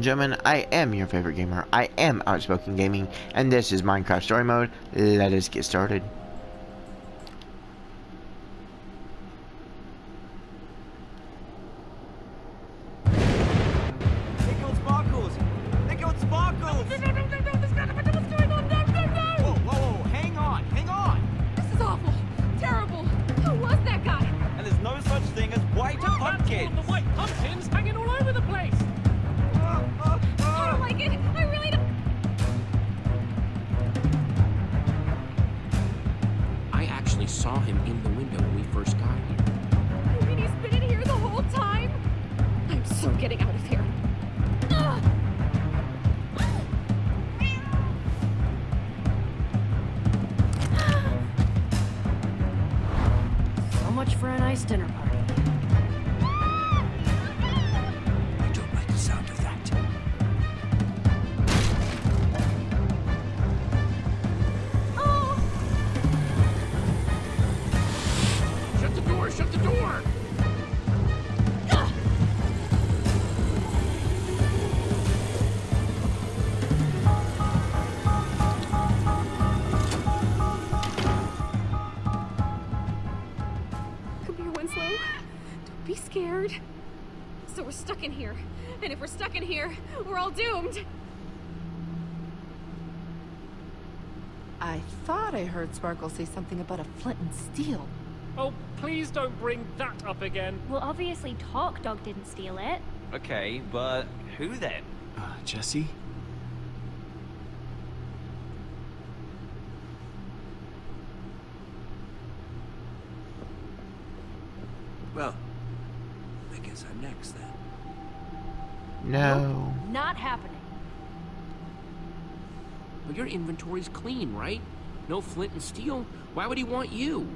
and gentlemen, I am your favorite gamer. I am Outspoken Gaming, and this is Minecraft Story Mode. Let us get started. They killed Sparkles! They killed Sparkles! No, what's going on? No! Whoa, hang on! This is awful, terrible. Who was that guy? And there's no such thing as white pumpkins! The white pumpkins hanging all over the place. I don't like it. I really don't. I actually saw him in the window when we first got here. You mean he's been in here the whole time? I'm so getting out of here. So much for a nice dinner party. I don't like the sound of that. Shut the door! Shut the door! Come here, Winslow. Don't be scared. So we're stuck in here. And if we're stuck in here, we're all doomed. I thought I heard Sparkle say something about a flint and steel. Oh, please don't bring that up again. Well, obviously Talk Dog didn't steal it. Okay, but who then? Jesse? Well, I guess I'm next then. No. Not happening. But your inventory's clean, right? No flint and steel. Why would he want you?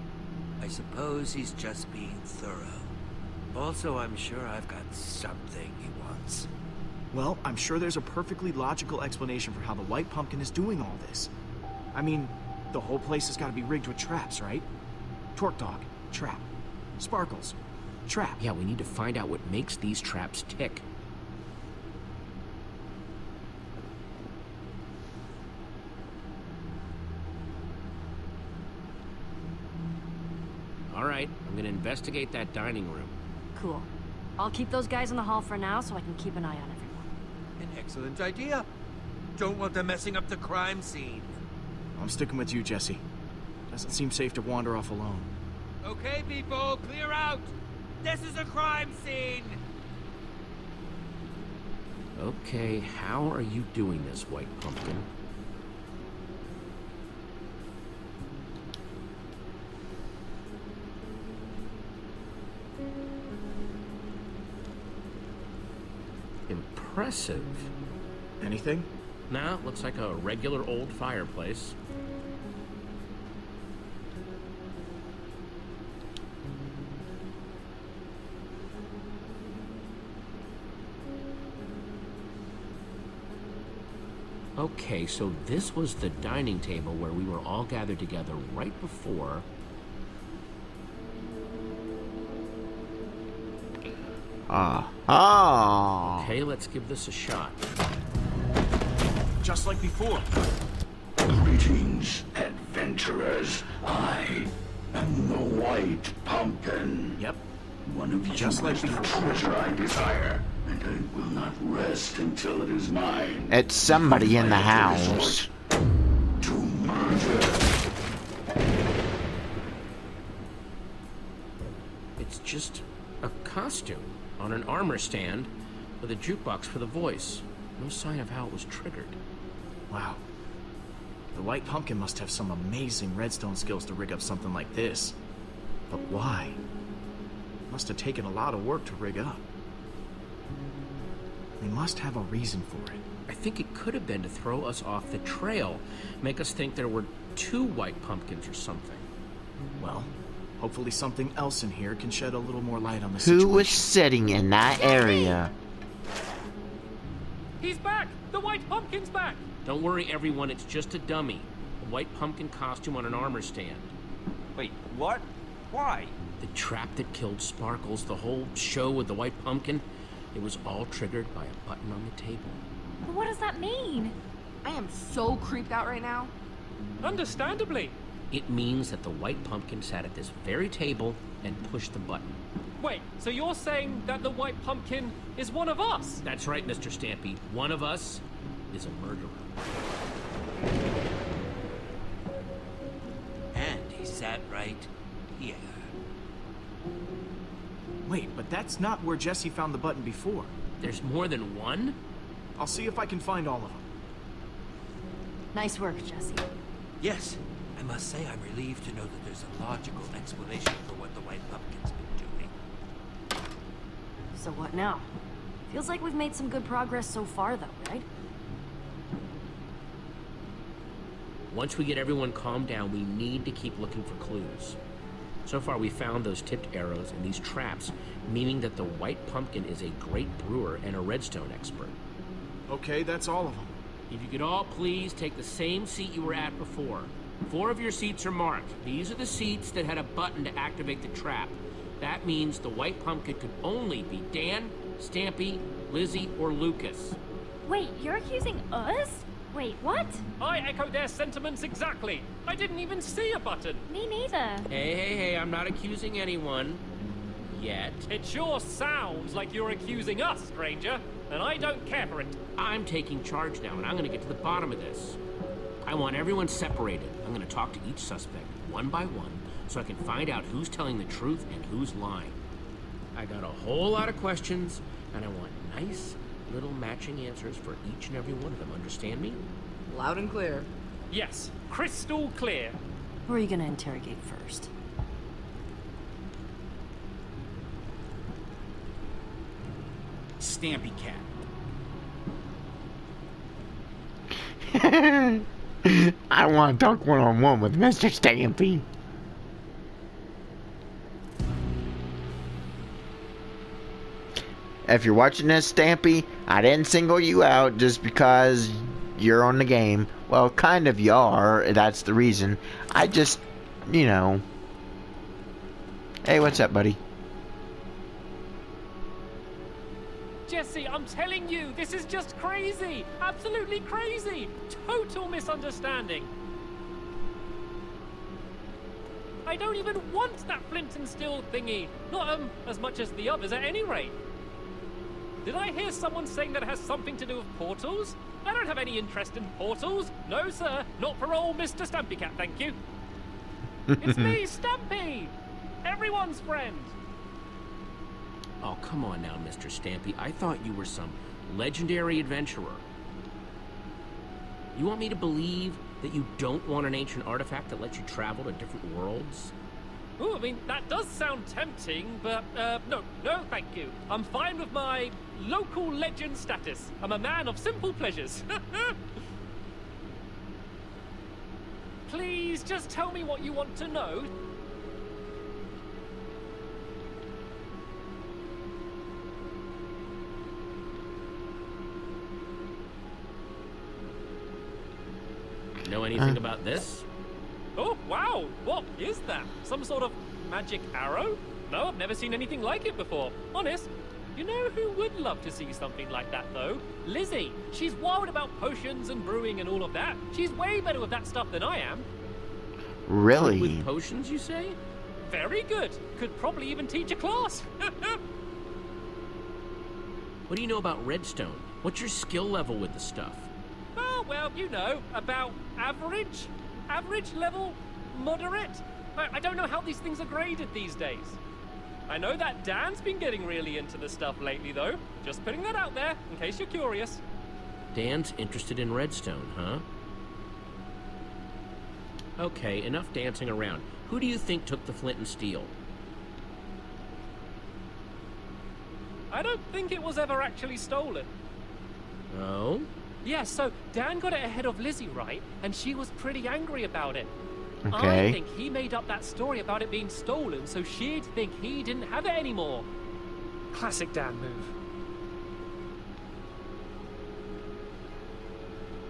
I suppose he's just being thorough. Also, I'm sure I've got something he wants. Well, I'm sure there's a perfectly logical explanation for how the White Pumpkin is doing all this. I mean, the whole place has got to be rigged with traps, right? Torque Dog, trap. Sparkles, trap. Yeah, we need to find out what makes these traps tick. All right, I'm gonna investigate that dining room. Cool. I'll keep those guys in the hall for now so I can keep an eye on everyone. An excellent idea. Don't want them messing up the crime scene. I'm sticking with you, Jesse. Doesn't seem safe to wander off alone. Okay, people, clear out! This is a crime scene! Okay, how are you doing this, White Pumpkin? Impressive. Anything? Nah, looks like a regular old fireplace. Okay, so this was the dining table where we were all gathered together right before... Okay, let's give this a shot. Just like before. Greetings, adventurers. I am the White Pumpkin. Yep. One of you Just like is the treasure I desire, and I will not rest until it is mine. It's somebody in the house. To murder. It's just a costume on an armor stand with a jukebox for the voice. No sign of how it was triggered. Wow. The White Pumpkin must have some amazing redstone skills to rig up something like this. But why? Must have taken a lot of work to rig up. They must have a reason for it. I think it could have been to throw us off the trail, make us think there were two White Pumpkins or something. Well, hopefully something else in here can shed a little more light on the situation. Who was sitting in that area? He's back! The white pumpkin's back! Don't worry, everyone, it's just a dummy. A White Pumpkin costume on an armor stand. Wait, what? Why? The trap that killed Sparkles, the whole show with the White Pumpkin. It was all triggered by a button on the table. But what does that mean? I am so creeped out right now. Understandably. It means that the white pumpkin sat at this very table and pushed the button. Wait, so you're saying that the white pumpkin is one of us? That's right, Mr. Stampy. One of us is a murderer. And he sat right here. Wait, but that's not where Jesse found the button before. There's more than one? I'll see if I can find all of them. Nice work, Jesse. Yes, I must say I'm relieved to know that there's a logical explanation for what the white pumpkin's been doing. So what now? Feels like we've made some good progress so far, though, right? Once we get everyone calmed down, we need to keep looking for clues. So far, we found those tipped arrows and these traps, meaning that the white pumpkin is a great brewer and a redstone expert. Okay, that's all of them. If you could all please take the same seat you were at before. 4 of your seats are marked. These are the seats that had a button to activate the trap. That means the white pumpkin could only be Dan, Stampy, Lizzie, or Lucas. Wait, you're accusing us? Wait, what? I echo their sentiments exactly. I didn't even see a button. Me neither. Hey, I'm not accusing anyone. Yet. It sure sounds like you're accusing us, stranger, and I don't care for it. I'm taking charge now, and I'm gonna get to the bottom of this. I want everyone separated. I'm gonna talk to each suspect, one by one, so I can find out who's telling the truth and who's lying. I got a whole lot of questions, and I want nice, little matching answers for each and every one of them. Understand me? Loud and clear. Yes, crystal clear. Who are you gonna interrogate first? Stampy I want to talk one-on-one with Mr. Stampy. If you're watching this, Stampy, I didn't single you out just because you're on the game. Well, kind of you are. That's the reason. I just, you know. Hey, what's up, buddy? Jesse, I'm telling you, this is just crazy. Absolutely crazy. Total misunderstanding. I don't even want that flint and steel thingy. Not, as much as the others at any rate. Did I hear someone saying that it has something to do with portals? I don't have any interest in portals. No, sir. Not for old Mr. Stampy Cat, thank you. It's me, Stampy. Everyone's friend. Oh, come on now, Mr. Stampy. I thought you were some legendary adventurer. You want me to believe that you don't want an ancient artifact that lets you travel to different worlds? Ooh, I mean, that does sound tempting, but, no, thank you. I'm fine with my local legend status. I'm a man of simple pleasures. Please, just tell me what you want to know. Know anything about this? Oh, wow! What is that? Some sort of magic arrow? No, I've never seen anything like it before. Honest. You know who would love to see something like that, though? Lizzie. She's wild about potions and brewing and all of that. She's way better with that stuff than I am. Really? With potions, you say? Very good. Could probably even teach a class. What do you know about redstone? What's your skill level with the stuff? Oh, well, you know, about average? Average level? Moderate? I don't know how these things are graded these days. I know that Dan's been getting really into the stuff lately, though. Just putting that out there, in case you're curious. Dan's interested in redstone, huh? Okay, enough dancing around. Who do you think took the flint and steel? I don't think it was ever actually stolen. Oh? Yeah, so Dan got it ahead of Lizzie, right? And she was pretty angry about it. Okay. I think he made up that story about it being stolen so she'd think he didn't have it anymore. Classic Dan move.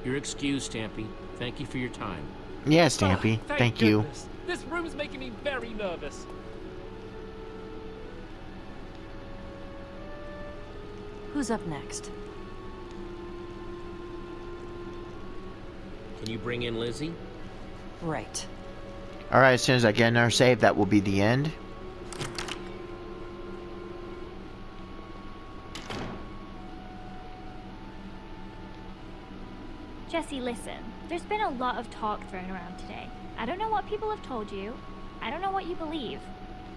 You're excused, Stampy. Thank you for your time. Yeah, Stampy. Oh, thank you. goodness. This room's making me very nervous. Who's up next? Can you bring in Lizzie? Right. Alright, as soon as I get another save, that will be the end. Jesse, listen. There's been a lot of talk thrown around today. I don't know what people have told you. I don't know what you believe.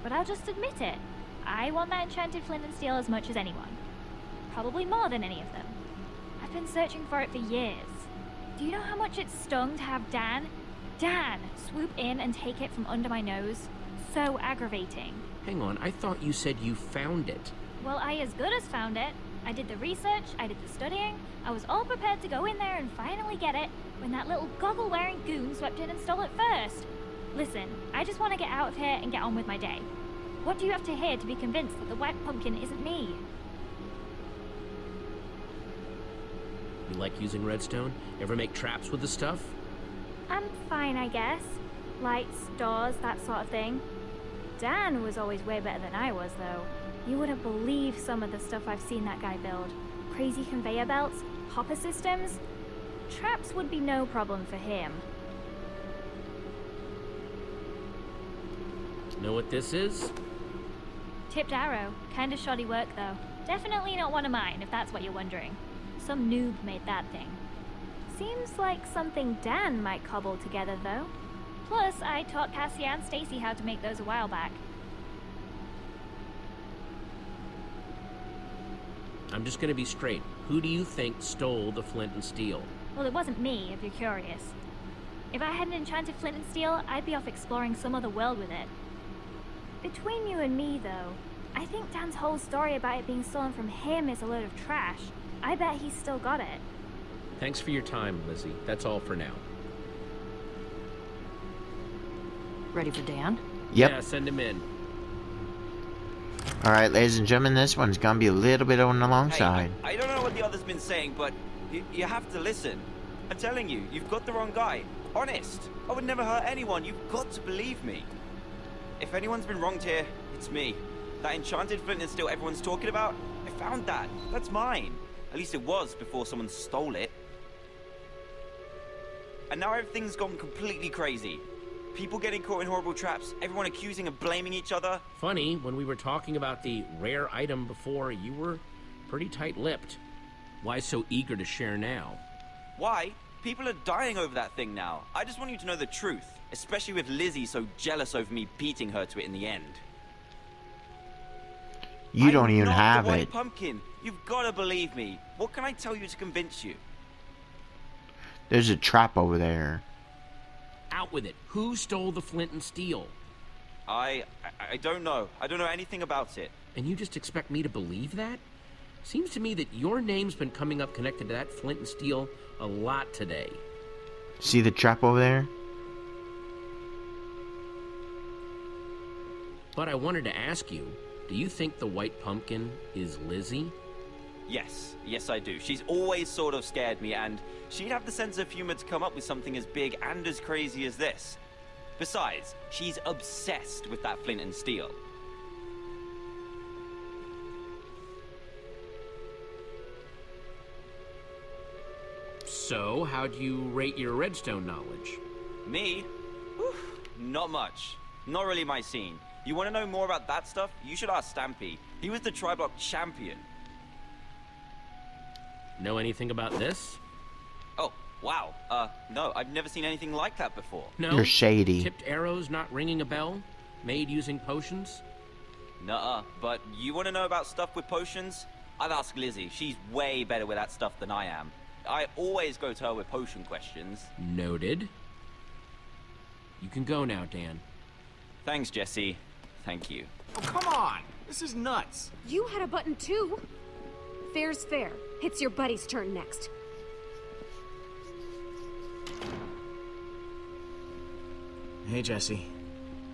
But I'll just admit it. I want that enchanted flint and steel as much as anyone. Probably more than any of them. I've been searching for it for years. Do you know how much it stung to have Dan swoop in and take it from under my nose? So aggravating. Hang on, I thought you said you found it. Well, I as good as found it. I did the research, I did the studying, I was all prepared to go in there and finally get it, when that little goggle-wearing goon swept in and stole it first. Listen, I just want to get out of here and get on with my day. What do you have to hear to be convinced that the white pumpkin isn't me? You like using redstone? Ever make traps with the stuff? I'm fine, I guess. Lights, doors, that sort of thing. Dan was always way better than I was, though. You wouldn't believe some of the stuff I've seen that guy build. Crazy conveyor belts, hopper systems. Traps would be no problem for him. Know what this is? Tipped arrow. Kinda shoddy work, though. Definitely not one of mine, if that's what you're wondering. Some noob made that thing. Seems like something Dan might cobble together, though. Plus, I taught Cassie and Stacy how to make those a while back. I'm just gonna be straight. Who do you think stole the flint and steel? Well, it wasn't me, if you're curious. If I had an enchanted flint and steel, I'd be off exploring some other world with it. Between you and me, though, I think Dan's whole story about it being stolen from him is a load of trash. I bet he's still got it. Thanks for your time, Lizzie. That's all for now. Ready for Dan? Yep. Yeah, send him in. Alright, ladies and gentlemen, this one's gonna be a little bit on the long side. I don't know what the other's been saying, but you have to listen. I'm telling you, you've got the wrong guy. Honest. I would never hurt anyone. You've got to believe me. If anyone's been wronged here, it's me. That enchanted flint and steel everyone's talking about, I found that. That's mine. At least it was before someone stole it. And now everything's gone completely crazy. People getting caught in horrible traps, everyone accusing and blaming each other. Funny, when we were talking about the rare item before, you were pretty tight-lipped. Why so eager to share now? Why? People are dying over that thing now. I just want you to know the truth, especially with Lizzie so jealous over me beating her to it in the end. You don't even have the White it. Pumpkin. You've got to believe me. What can I tell you to convince you? There's a trap over there. Out with it. Who stole the flint and steel? I don't know. I don't know anything about it. And you just expect me to believe that? Seems to me that your name's been coming up connected to that flint and steel a lot today. See the trap over there? But I wanted to ask you, do you think the white pumpkin is Lizzie? Yes I do. She's always sort of scared me, and she'd have the sense of humor to come up with something as big and as crazy as this. Besides, she's obsessed with that flint and steel. So, how'd you rate your redstone knowledge? Me? Whew, not much. Not really my scene. You want to know more about that stuff? You should ask Stampy. He was the Tri-Block champion. Know anything about this? Oh, wow. No, I've never seen anything like that before. No? You're shady. Tipped arrows not ringing a bell? Made using potions? Nuh-uh, but you want to know about stuff with potions? I'd ask Lizzie. She's way better with that stuff than I am. I always go to her with potion questions. Noted. You can go now, Dan. Thanks, Jesse. Thank you. Oh, come on! This is nuts! You had a button too. Fair's fair. It's your buddy's turn next. Hey, Jesse.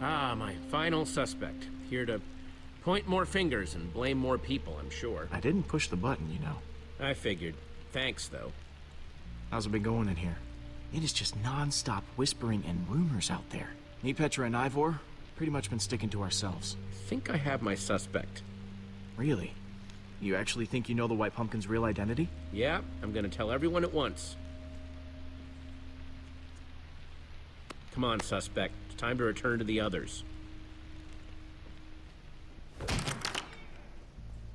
Ah, my final suspect. Here to point more fingers and blame more people, I'm sure. I didn't push the button, you know. I figured. Thanks, though. How's it been going in here? It is just non-stop whispering and rumors out there. Me, Petra, and Ivor, pretty much been sticking to ourselves. Think I have my suspect. Really? You actually think you know the White Pumpkin's real identity? Yeah, I'm gonna tell everyone at once. Come on, suspect. It's time to return to the others.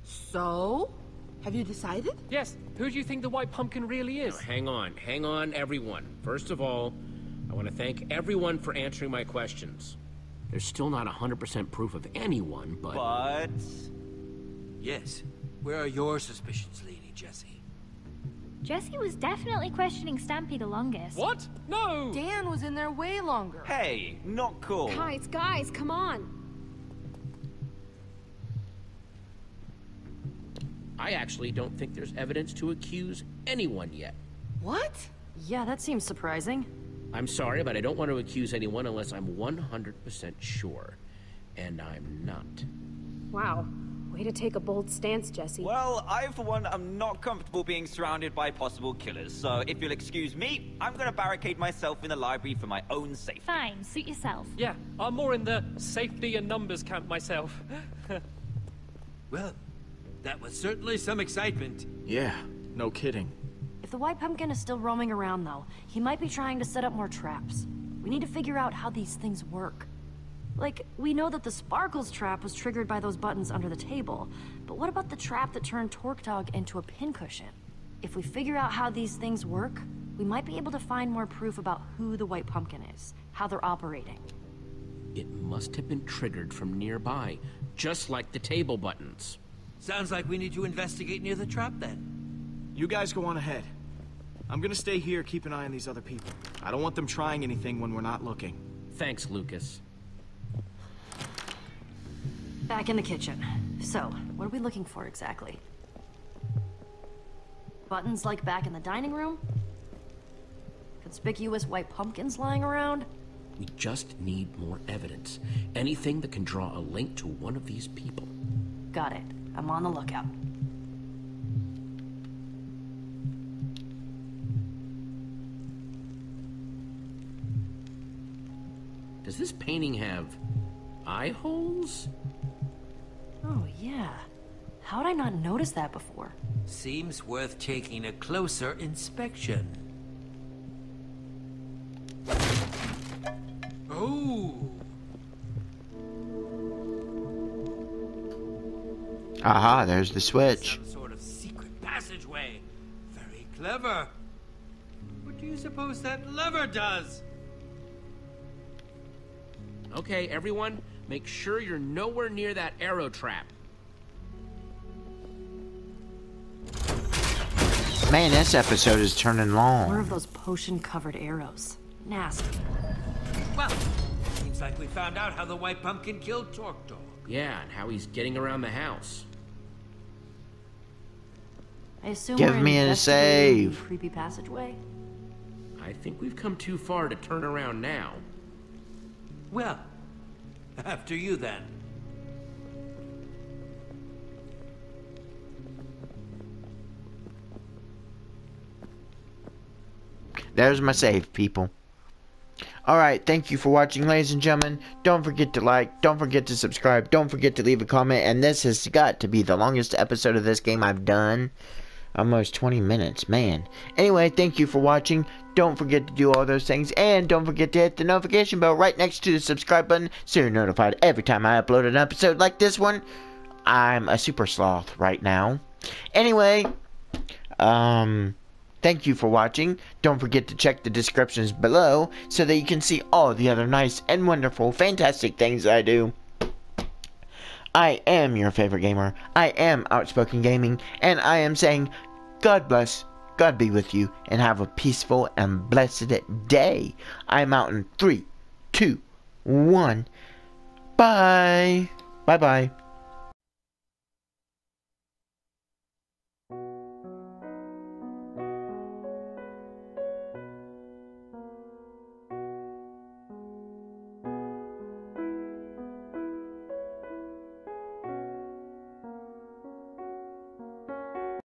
So? Have you decided? Yes, who do you think the White Pumpkin really is? Now, hang on, everyone. First of all, I want to thank everyone for answering my questions. There's still not 100% proof of anyone, but... But... Yes. Where are your suspicions leading, Jesse? Jesse was definitely questioning Stampy the longest. What? No! Dan was in there way longer. Hey, not cool. Guys, come on. I actually don't think there's evidence to accuse anyone yet. What? Yeah, that seems surprising. I'm sorry, but I don't want to accuse anyone unless I'm 100% sure. And I'm not. Wow. Way to take a bold stance, Jesse. Well, I, for one, am not comfortable being surrounded by possible killers, so if you'll excuse me, I'm gonna barricade myself in the library for my own safety. Fine, suit yourself. Yeah, I'm more in the safety and numbers camp myself. Well, that was certainly some excitement. Yeah, no kidding. If the White Pumpkin is still roaming around, though, he might be trying to set up more traps. We need to figure out how these things work. Like, we know that the Sparkles trap was triggered by those buttons under the table, but what about the trap that turned Torque Dog into a pincushion? If we figure out how these things work, we might be able to find more proof about who the White Pumpkin is, how they're operating. It must have been triggered from nearby, just like the table buttons. Sounds like we need to investigate near the trap, then. You guys go on ahead. I'm gonna stay here, keep an eye on these other people. I don't want them trying anything when we're not looking. Thanks, Lucas. Back in the kitchen. So, what are we looking for exactly? Buttons like back in the dining room? Conspicuous white pumpkins lying around? We just need more evidence. Anything that can draw a link to one of these people. Got it. I'm on the lookout. Does this painting have eye holes? Oh, yeah. How'd I not notice that before? Seems worth taking a closer inspection. Oh! Aha, there's the switch. Some sort of secret passageway. Very clever. What do you suppose that lever does? Okay, everyone, make sure you're nowhere near that arrow trap. Man, this episode is turning long. More of those potion-covered arrows. Nasty. Well, seems like we found out how the White Pumpkin killed Torque Dog. Yeah, and how he's getting around the house. I assume Give we're me a investigating the save. creepy passageway? I think we've come too far to turn around now. Well, after you then. There's my save, people. Alright, thank you for watching, ladies and gentlemen. Don't forget to like, don't forget to subscribe, don't forget to leave a comment, and this has got to be the longest episode of this game I've done. Almost 20 minutes, man. Anyway, thank you for watching. Don't forget to do all those things, and don't forget to hit the notification bell right next to the subscribe button so you're notified every time I upload an episode like this one. I'm a super sloth right now. Anyway, thank you for watching. Don't forget to check the descriptions below so that you can see all the other nice and wonderful, fantastic things I do. I am your favorite gamer. I am Outspoken Gaming, and I am saying, God bless, God be with you, and have a peaceful and blessed day. I'm out in 3, 2, 1. Bye. Bye-bye.